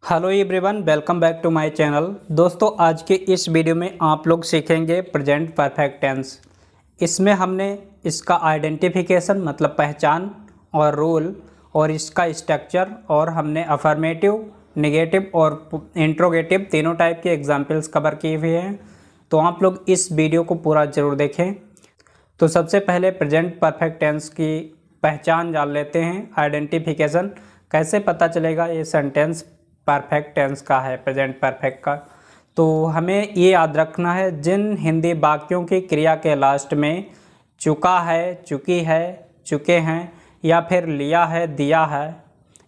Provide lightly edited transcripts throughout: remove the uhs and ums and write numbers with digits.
Hello everyone, welcome back to my channel. दोस्तों, आज के इस वीडियो में आप लोग सीखेंगे प्रेजेंट परफेक्ट टेंस। इसमें हमने इसका आइडेंटिफिकेशन मतलब पहचान और रोल और इसका स्ट्रक्चर और हमने अफर्मेटिव, नेगेटिव और इंट्रोगेटिव तीनों टाइप के एग्जाम्पल्स कवर किए हुए हैं। तो आप लोग इस वीडियो को पूरा ज़रूर देखें। तो सबसे पहले प्रेजेंट परफेक्ट टेंस की पहचान जान लेते हैं। आइडेंटिफिकेशन कैसे पता चलेगा ये सेंटेंस परफेक्ट टेंस का है, प्रेजेंट परफेक्ट का। तो हमें ये याद रखना है, जिन हिंदी वाक्यों की क्रिया के लास्ट में चुका है, चुकी है, चुके हैं या फिर लिया है, दिया है,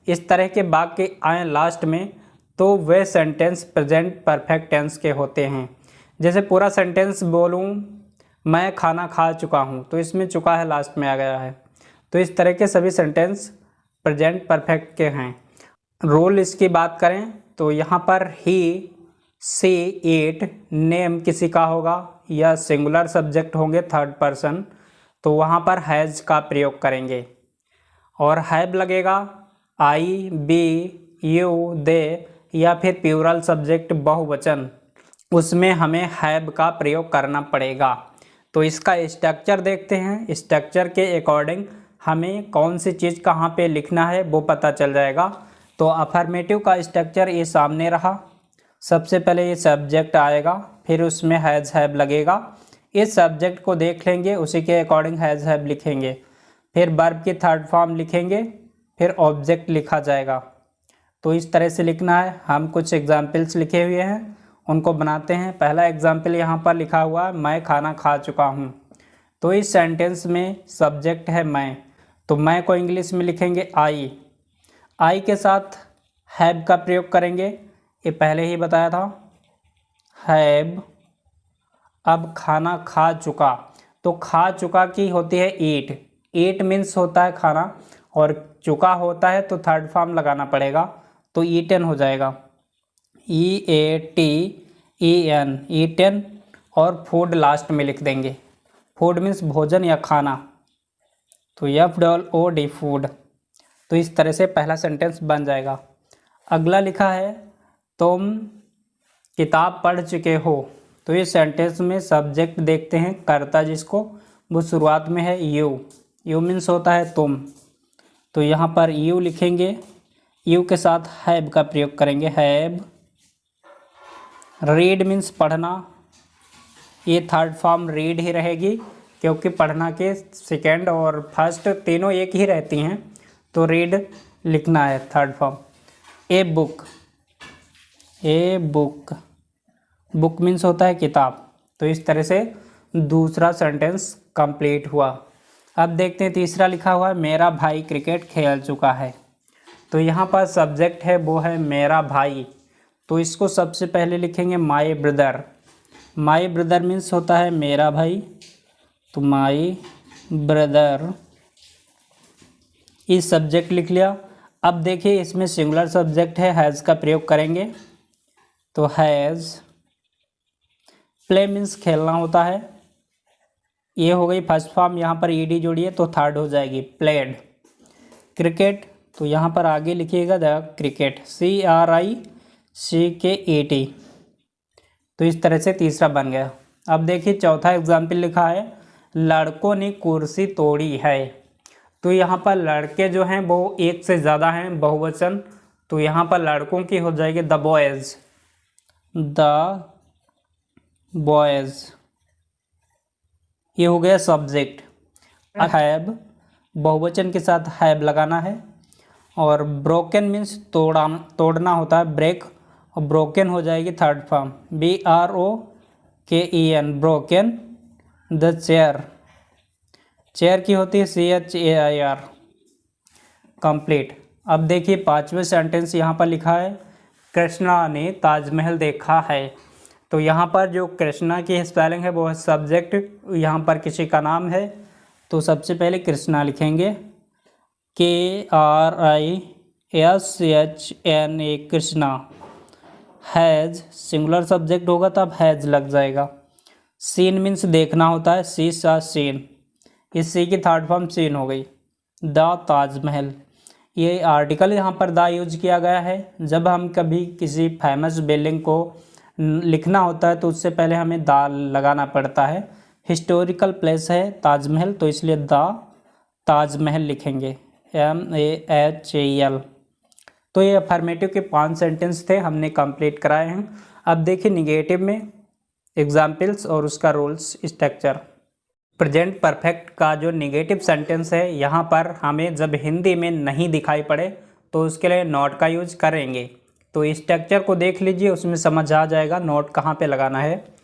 इस तरह के वाक्य आए लास्ट में, तो वे सेंटेंस प्रेजेंट परफेक्ट टेंस के होते हैं। जैसे पूरा सेंटेंस बोलूँ, मैं खाना खा चुका हूँ, तो इसमें चुका है लास्ट में आ गया है। तो इस तरह के सभी सेंटेंस प्रेजेंट परफेक्ट के हैं। रोल इसकी बात करें तो यहाँ पर ही, सी, इट, नेम किसी का होगा या सिंगुलर सब्जेक्ट होंगे थर्ड पर्सन, तो वहाँ पर हैज़ का प्रयोग करेंगे। और हैव लगेगा आई, बी, यू, दे या फिर प्लूरल सब्जेक्ट बहुवचन, उसमें हमें हैव का प्रयोग करना पड़ेगा। तो इसका स्ट्रक्चर देखते हैं। स्ट्रक्चर के अकॉर्डिंग हमें कौन सी चीज़ कहाँ पे लिखना है वो पता चल जाएगा। तो अफर्मेटिव का स्ट्रक्चर ये सामने रहा। सबसे पहले ये सब्जेक्ट आएगा, फिर उसमें हैज़ हैव लगेगा। इस सब्जेक्ट को देख लेंगे, उसी के अकॉर्डिंग हैज़ हैव लिखेंगे। फिर वर्ब की थर्ड फॉर्म लिखेंगे, फिर ऑब्जेक्ट लिखा जाएगा। तो इस तरह से लिखना है। हम कुछ एग्जाम्पल्स लिखे हुए हैं, उनको बनाते हैं। पहला एग्जाम्पल यहाँ पर लिखा हुआ है, मैं खाना खा चुका हूँ। तो इस सेंटेंस में सब्जेक्ट है मैं, तो मैं को इंग्लिश में लिखेंगे आई के साथ हैव का प्रयोग करेंगे, ये पहले ही बताया था, हैव। अब खाना खा चुका, तो खा चुका की होती है ईट मीन्स होता है खाना, और चुका होता है तो थर्ड फॉर्म लगाना पड़ेगा, तो ईटन हो जाएगा, EATEN, ईटन। और फूड लास्ट में लिख देंगे। फूड मीन्स भोजन या खाना, तो FOOD फूड। तो इस तरह से पहला सेंटेंस बन जाएगा। अगला लिखा है, तुम किताब पढ़ चुके हो। तो इस सेंटेंस में सब्जेक्ट देखते हैं, कर्ता जिसको, वो शुरुआत में है यू मीन्स होता है तुम, तो यहाँ पर यू लिखेंगे। यू के साथ हैव का प्रयोग करेंगे, हैव। रीड मीन्स पढ़ना, ये थर्ड फॉर्म रीड ही रहेगी, क्योंकि पढ़ना के सेकेंड और फर्स्ट तीनों एक ही रहती हैं, तो रीड लिखना है third form. A book means होता है किताब। तो इस तरह से दूसरा सेंटेंस कंप्लीट हुआ। अब देखते हैं तीसरा लिखा हुआ है, मेरा भाई क्रिकेट खेल चुका है। तो यहाँ पर सब्जेक्ट है वो है मेरा भाई, तो इसको सबसे पहले लिखेंगे माई ब्रदर मीन्स होता है मेरा भाई, तो माई ब्रदर, इस सब्जेक्ट लिख लिया। अब देखिए इसमें सिंगुलर सब्जेक्ट है, हैज़ का प्रयोग करेंगे, तो हैज़। प्ले मीन्स खेलना होता है, ये हो गई फर्स्ट फॉर्म, यहाँ पर ईडी जोड़िए तो थर्ड हो जाएगी, प्लेड। क्रिकेट, तो यहाँ पर आगे लिखिएगा द क्रिकेट, CRICKET। तो इस तरह से तीसरा बन गया। अब देखिए चौथा एग्जाम्पल लिखा है, लड़कों ने कुर्सी तोड़ी है। तो यहाँ पर लड़के जो हैं वो एक से ज़्यादा हैं, बहुवचन, तो यहाँ पर लड़कों की हो जाएगी द बॉयज़। ये हो गया सब्जेक्ट। हैव, बहुवचन के साथ हैव लगाना है। और ब्रोकन मीन्स तोड़ना होता है, ब्रेक, और ब्रोकन हो जाएगी third form, BROKEN, broken. The chair की होती है CHAIR, कंप्लीट। अब देखिए पांचवें सेंटेंस यहाँ पर लिखा है, कृष्णा ने ताजमहल देखा है। तो यहाँ पर जो कृष्णा की स्पेलिंग है वो है सब्जेक्ट, यहाँ पर किसी का नाम है, तो सबसे पहले कृष्णा लिखेंगे, KRISHNA, Krishna. Has, singular subject होगा तब हैज़ लग जाएगा। सीन मीन्स देखना होता है, सीन, इस सी की थर्ड फॉर्म सीन हो गई, द ताजमहल। ये आर्टिकल यहाँ पर द यूज किया गया है। जब हम कभी किसी फेमस बिल्डिंग को लिखना होता है तो उससे पहले हमें द लगाना पड़ता है। हिस्टोरिकल प्लेस है ताजमहल, तो इसलिए द ताजमहल लिखेंगे, MAHAL। तो ये अफर्मेटिव के 5 सेंटेंस थे, हमने कंप्लीट कराए हैं। अब देखिए निगेटिव में एग्जाम्पल्स और उसका रूल्स स्ट्रक्चर। प्रेजेंट परफेक्ट का जो निगेटिव सेंटेंस है, यहाँ पर हमें जब हिंदी में नहीं दिखाई पड़े तो उसके लिए नॉट का यूज करेंगे। तो स्ट्रक्चर को देख लीजिए, उसमें समझ आ जाएगा नॉट कहाँ पे लगाना है।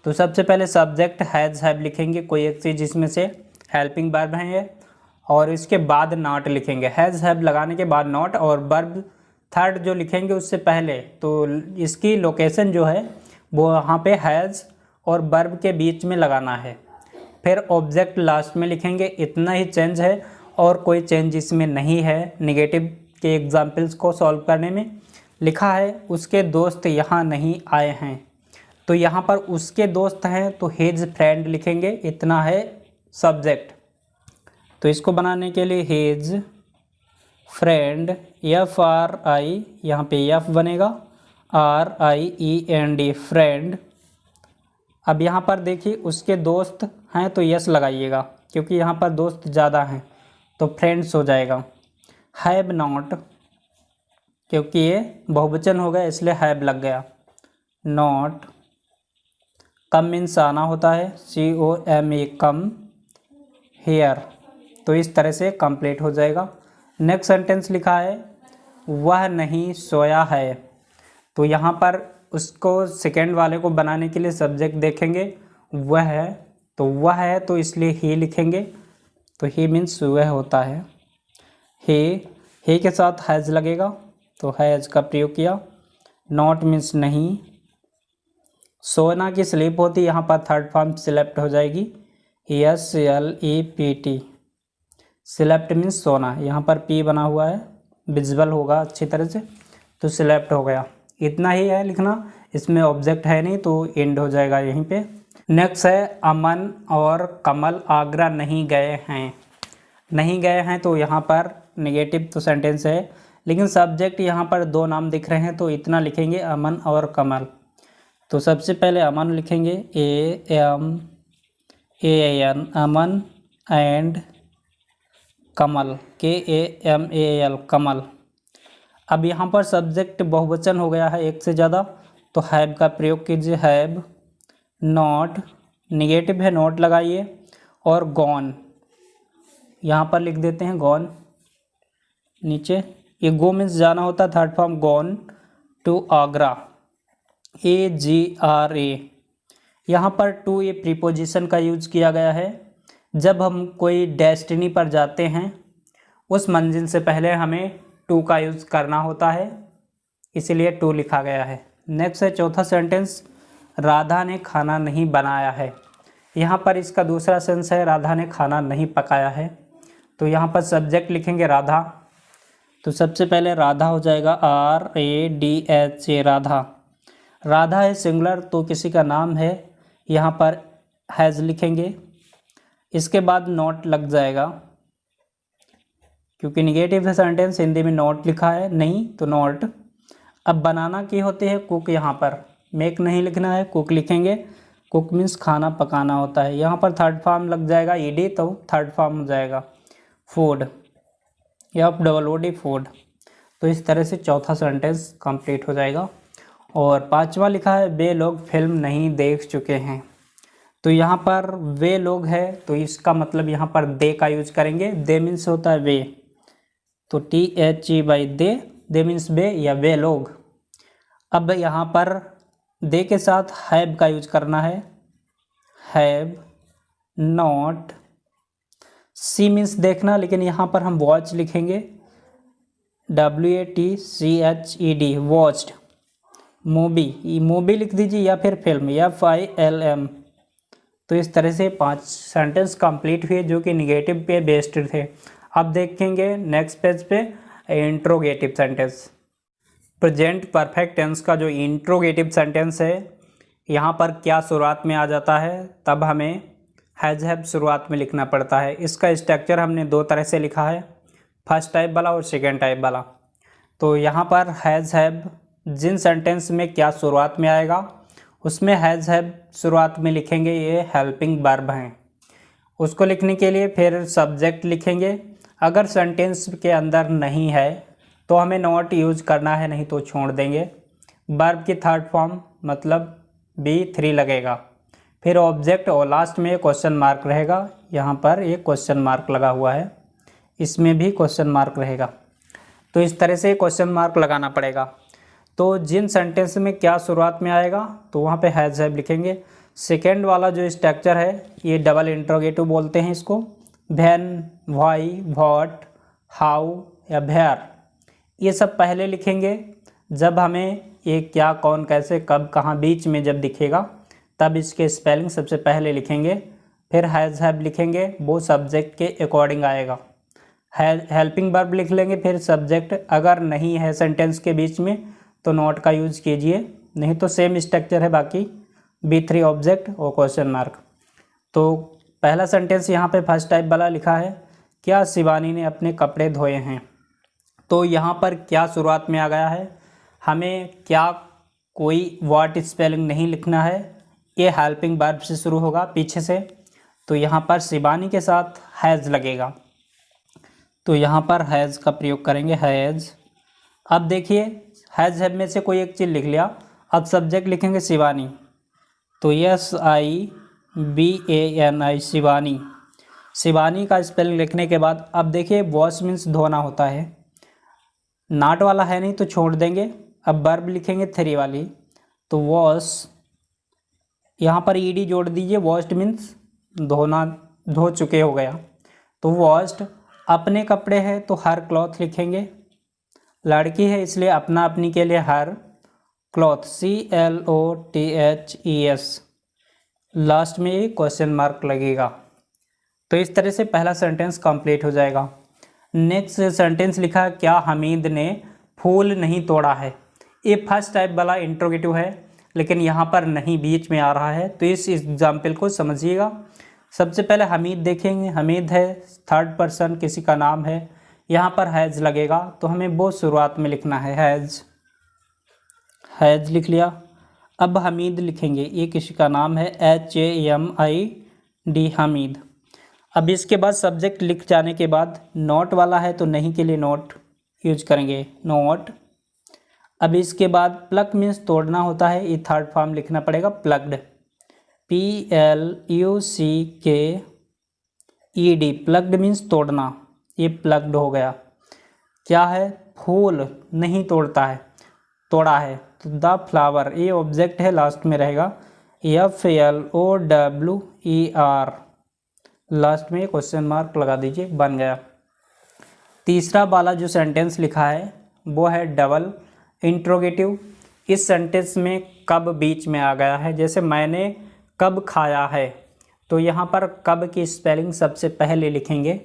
तो सबसे पहले सब्जेक्ट हैज़ हैव लिखेंगे, कोई एक चीज़ जिसमें से हेल्पिंग वर्ब है, और इसके बाद नॉट लिखेंगे। हैज़ हैव लगाने के बाद नॉट, और वर्ब थर्ड जो लिखेंगे उससे पहले, तो इसकी लोकेशन जो है वो वहाँ पे हैज़ और वर्ब के बीच में लगाना है। फिर ऑब्जेक्ट लास्ट में लिखेंगे। इतना ही चेंज है और कोई चेंज इसमें नहीं है। निगेटिव के एग्जाम्पल्स को सॉल्व करने में लिखा है उसके दोस्त यहाँ नहीं आए हैं, तो यहाँ पर उसके दोस्त हैं तो हिज फ्रेंड लिखेंगे, इतना है सब्जेक्ट। तो इसको बनाने के लिए हिज फ्रेंड, FRI, यहाँ पे F बनेगा, RIEND फ्रेंड। अब यहाँ पर देखिए उसके दोस्त हैं तो यस लगाइएगा, क्योंकि यहाँ पर दोस्त ज़्यादा हैं तो फ्रेंड्स हो जाएगा। हैव नॉट, क्योंकि ये बहुवचन हो गया इसलिए हैव लग गया, नॉट। कम मीन्स आना होता है, COME कम, हेयर। तो इस तरह से कंप्लीट हो जाएगा। नेक्स्ट सेंटेंस लिखा है वह नहीं सोया है, तो यहाँ पर उसको सेकेंड वाले को बनाने के लिए सब्जेक्ट देखेंगे, वह है, तो वह है तो इसलिए ही लिखेंगे, तो ही मीन्स वह होता है। ही के साथ हैज़ लगेगा तो हैज़ का प्रयोग किया। नॉट मीन्स नहीं। सोना की स्लीप होती, यहाँ पर थर्ड फॉर्म सिलेप्ट हो जाएगी, SLEPT। सिलेप्ट मीन्स सोना, यहाँ पर P बना हुआ है, विजिबल होगा अच्छी तरह से, तो सिलेप्ट हो गया। इतना ही है लिखना, इसमें ऑब्जेक्ट है नहीं तो एंड हो जाएगा यहीं पे। नेक्स्ट है अमन और कमल आगरा नहीं गए हैं। नहीं गए हैं तो यहाँ पर नेगेटिव तो सेंटेंस है, लेकिन सब्जेक्ट यहाँ पर 2 नाम दिख रहे हैं तो इतना लिखेंगे अमन और कमल। तो सबसे पहले अमन लिखेंगे, AMAN, Aman, and Kamal, KAMAL, कमल। अब यहाँ पर सब्जेक्ट बहुवचन हो गया है एक से ज़्यादा, तो हैव का प्रयोग कीजिए, हैव। नॉट, निगेटिव है नॉट लगाइए, और गॉन यहाँ पर लिख देते हैं, गॉन नीचे। ये गो मीन्स जाना होता है, third form gone to Agra, AGRA। यहाँ पर टू ये प्रीपोजिशन का यूज किया गया है। जब हम कोई डेस्टिनी पर जाते हैं उस मंजिल से पहले हमें टू का यूज़ करना होता है, इसीलिए टू लिखा गया है। नेक्स्ट है चौथा सेंटेंस, राधा ने खाना नहीं बनाया है। यहाँ पर इसका दूसरा सेंस है राधा ने खाना नहीं पकाया है, तो यहाँ पर सब्जेक्ट लिखेंगे राधा। तो सबसे पहले राधा हो जाएगा, RADHA, राधा। राधा है सिंगुलर तो किसी का नाम है, यहाँ पर हैज़ लिखेंगे, इसके बाद नॉट लग जाएगा, क्योंकि निगेटिव है सेंटेंस, हिंदी में नॉट लिखा है नहीं तो नॉट। अब बनाना की होती है कुक, यहाँ पर मेक नहीं लिखना है, कुक लिखेंगे। कुक मीन्स खाना पकाना होता है, यहाँ पर थर्ड फॉर्म लग जाएगा ED, तो थर्ड फॉर्म हो जाएगा फूड, या FOOD, फूड। तो इस तरह से चौथा सेंटेंस कंप्लीट हो जाएगा। और पांचवा लिखा है वे लोग फिल्म नहीं देख चुके हैं। तो यहाँ पर वे लोग है तो इसका मतलब यहाँ पर दे का यूज करेंगे। दे मीन्स होता है वे, तो THE दे मीन्स वे या वे लोग। अब यहाँ पर दे के साथ हैव का यूज करना है, हैव। नॉट, सी मीन्स देखना, लेकिन यहाँ पर हम वॉच लिखेंगे, WATCHED, वॉच्ड। मूवी लिख दीजिए या फिर फिल्म, FILM। तो इस तरह से 5 सेंटेंस कंप्लीट हुए जो कि निगेटिव पे बेस्ड थे। अब देखेंगे नेक्स्ट पेज पे interrogative sentence. Present perfect tense का जो इंट्रोगेटिव सेंटेंस है, यहाँ पर क्या शुरुआत में आ जाता है, तब हमें हैज़ हैव शुरुआत में लिखना पड़ता है। इसका स्ट्रक्चर हमने 2 तरह से लिखा है। फर्स्ट टाइप वाला और सेकेंड टाइप वाला। तो यहाँ पर हैज़ हैव जिन सेंटेंस में क्या शुरुआत में आएगा उसमें हैज़ हैव शुरुआत में लिखेंगे, ये हेल्पिंग वर्ब हैं। उसको लिखने के लिए फिर सब्जेक्ट लिखेंगे। अगर सेंटेंस के अंदर नहीं है तो हमें नॉट यूज करना है, नहीं तो छोड़ देंगे। वर्ब की थर्ड फॉर्म मतलब B3 लगेगा। फिर ऑब्जेक्ट और लास्ट में क्वेश्चन मार्क रहेगा। यहाँ पर एक क्वेश्चन मार्क लगा हुआ है, इसमें भी क्वेश्चन मार्क रहेगा। तो इस तरह से क्वेश्चन मार्क लगाना पड़ेगा। तो जिन सेंटेंस में क्या शुरुआत में आएगा तो वहाँ पे हैज़ हैव लिखेंगे। सेकेंड वाला जो स्ट्रक्चर है ये डबल इंट्रोगेटिव बोलते हैं इसको। व्हेन, व्हाई, व्हाट, हाउ या वेयर, ये सब पहले लिखेंगे। जब हमें ये क्या, कौन, कैसे, कब, कहाँ, बीच में जब दिखेगा तब इसके स्पेलिंग सबसे पहले लिखेंगे। फिर हैज़ हैव लिखेंगे, वो सब्जेक्ट के अकॉर्डिंग आएगा। हेल्पिंग वर्ब लिख लेंगे, फिर सब्जेक्ट अगर नहीं है सेंटेंस के बीच में तो नॉट का यूज़ कीजिए, नहीं तो सेम स्ट्रक्चर है बाकी। B3 ऑब्जेक्ट और क्वेश्चन मार्क। तो पहला सेंटेंस यहाँ पे फर्स्ट टाइप वाला लिखा है, क्या शिवानी ने अपने कपड़े धोए हैं। तो यहाँ पर क्या शुरुआत में आ गया है, हमें क्या कोई वर्ड स्पेलिंग नहीं लिखना है, ये हेल्पिंग वर्ब से शुरू होगा पीछे से। तो यहाँ पर शिवानी के साथ हैज़ लगेगा, तो यहाँ पर हैज़ का प्रयोग करेंगे, हैज़। अब देखिए हैज़ हैव में से कोई एक चीज़ लिख लिया, अब सब्जेक्ट लिखेंगे शिवानी। तो SIVANI शिवानी। शिवानी का स्पेलिंग लिखने के बाद अब देखिए वॉश मीन्स धोना होता है, नॉट वाला है नहीं तो छोड़ देंगे। अब वर्ब लिखेंगे 3 वाली, तो वॉश, यहाँ पर ED जोड़ दीजिए, वॉश्ड मीन्स धोना, धो चुके हो गया। तो वॉश्ड, अपने कपड़े है तो हर क्लॉथ लिखेंगे, लड़की है इसलिए अपना अपनी के लिए हर, क्लॉथ CLOTHES, लास्ट में ये क्वेश्चन मार्क लगेगा। तो इस तरह से पहला सेंटेंस कंप्लीट हो जाएगा। नेक्स्ट सेंटेंस लिखा, क्या हमीद ने फूल नहीं तोड़ा है। ये फर्स्ट टाइप वाला इंट्रोगेटिव है, लेकिन यहाँ पर नहीं, बीच में आ रहा है। तो इस एग्जाम्पल को समझिएगा। सबसे पहले हमीद देखेंगे, हमीद है थर्ड पर्सन किसी का नाम है, यहाँ पर हैज़ लगेगा, तो हमें वो शुरुआत में लिखना है, हैज़ लिख लिया। अब हमीद लिखेंगे, ये किसी का नाम है, HAMID, हमीद। अब इसके बाद सब्जेक्ट लिख जाने के बाद नॉट वाला है तो नहीं के लिए नॉट यूज करेंगे, नॉट। अब इसके बाद प्लग मीन्स तोड़ना होता है, ये थर्ड फॉर्म लिखना पड़ेगा, प्लग्ड, PLUCKED, प्लग्ड मीन्स तोड़ना, ये प्लग्ड हो गया। क्या है, फूल नहीं तोड़ता है, तोड़ा है, तो द फ्लावर, ये ऑब्जेक्ट है, लास्ट में रहेगा, FLOWER, लास्ट में क्वेश्चन मार्क लगा दीजिए, बन गया। तीसरा वाला जो सेंटेंस लिखा है वो है डबल इंट्रोगेटिव। इस सेंटेंस में कब बीच में आ गया है, जैसे मैंने कब खाया है, तो यहाँ पर कब की स्पेलिंग सबसे पहले लिखेंगे,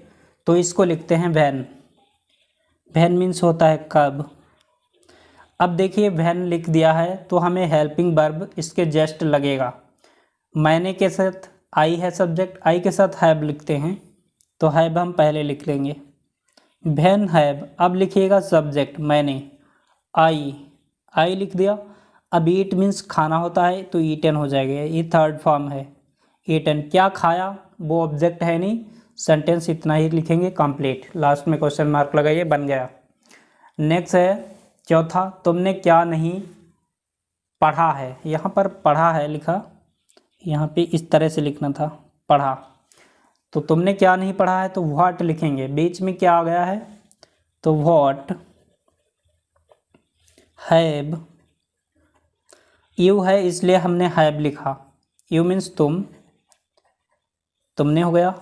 तो इसको लिखते हैं व्हेन। व्हेन मीन्स होता है कब। अब देखिए व्हेन लिख दिया है तो हमें हेल्पिंग वर्ब इसके जस्ट लगेगा। मैंने के साथ आई है सब्जेक्ट, आई के साथ हैव लिखते हैं, तो हैव हम पहले लिख लेंगे, व्हेन हैव। अब लिखिएगा सब्जेक्ट मैंने, आई लिख दिया। अब ईट मीन्स खाना होता है तो ईटन हो जाएगा, ये थर्ड फॉर्म है, ईटन। क्या खाया, वो ऑब्जेक्ट है नहीं, सेंटेंस इतना ही लिखेंगे, कंप्लीट, लास्ट में क्वेश्चन मार्क लगाइए, बन गया। नेक्स्ट है चौथा, तुमने क्या नहीं पढ़ा है। यहाँ पर पढ़ा है लिखा, यहाँ पे इस तरह से लिखना था, पढ़ा। तो तुमने क्या नहीं पढ़ा है तो व्हाट लिखेंगे, बीच में क्या आ गया है, तो व्हाट हैव, यू है इसलिए हमने हैव लिखा, यू मीन्स तुम, तुमने हो गया।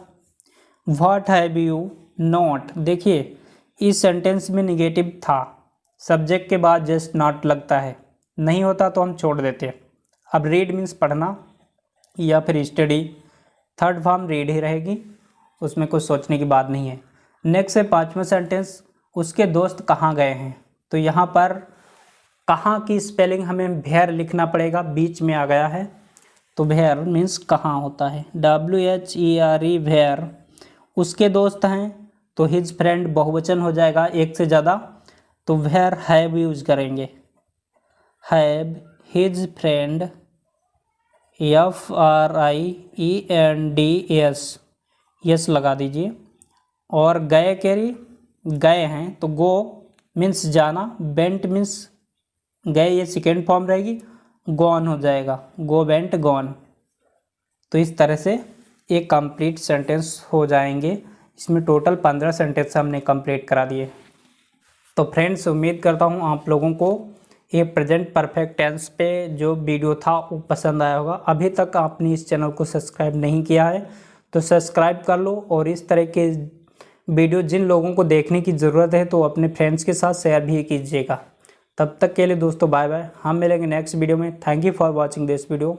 व्हाट हैव यू नॉट, देखिए इस सेंटेंस में निगेटिव था, सब्जेक्ट के बाद जस्ट नॉट लगता है, नहीं होता तो हम छोड़ देते हैं। अब रीड मीन्स पढ़ना या फिर स्टडी, थर्ड फॉर्म रीड ही रहेगी, उसमें कुछ सोचने की बात नहीं है। नेक्स्ट है पांचवा सेंटेंस, उसके दोस्त कहाँ गए हैं, तो यहाँ पर कहाँ की स्पेलिंग हमें वेयर लिखना पड़ेगा, बीच में आ गया है, तो वेयर मीन्स कहाँ होता है, WHERE वेयर। उसके दोस्त हैं तो हिज फ्रेंड बहुवचन हो जाएगा एक से ज़्यादा, तो वेयर हैव यूज करेंगे। Have his friend FRIENDS yes लगा दीजिए। और गए केरी गए हैं, तो गो मीन्स जाना, बेंट मीन्स गए, ये सेकेंड फॉर्म रहेगी, गॉन हो जाएगा, गो बेंट गॉन। तो इस तरह से एक कंप्लीट सेंटेंस हो जाएंगे। इसमें टोटल 15 सेंटेंस हमने कंप्लीट करा दिए। तो फ्रेंड्स, उम्मीद करता हूँ आप लोगों को ये प्रेजेंट परफेक्ट टेंस पे जो वीडियो था वो पसंद आया होगा। अभी तक आपने इस चैनल को सब्सक्राइब नहीं किया है तो सब्सक्राइब कर लो, और इस तरह के वीडियो जिन लोगों को देखने की ज़रूरत है तो अपने फ्रेंड्स के साथ शेयर भी कीजिएगा। तब तक के लिए दोस्तों बाय बाय, हम मिलेंगे नेक्स्ट वीडियो में। Thank you for watching this video.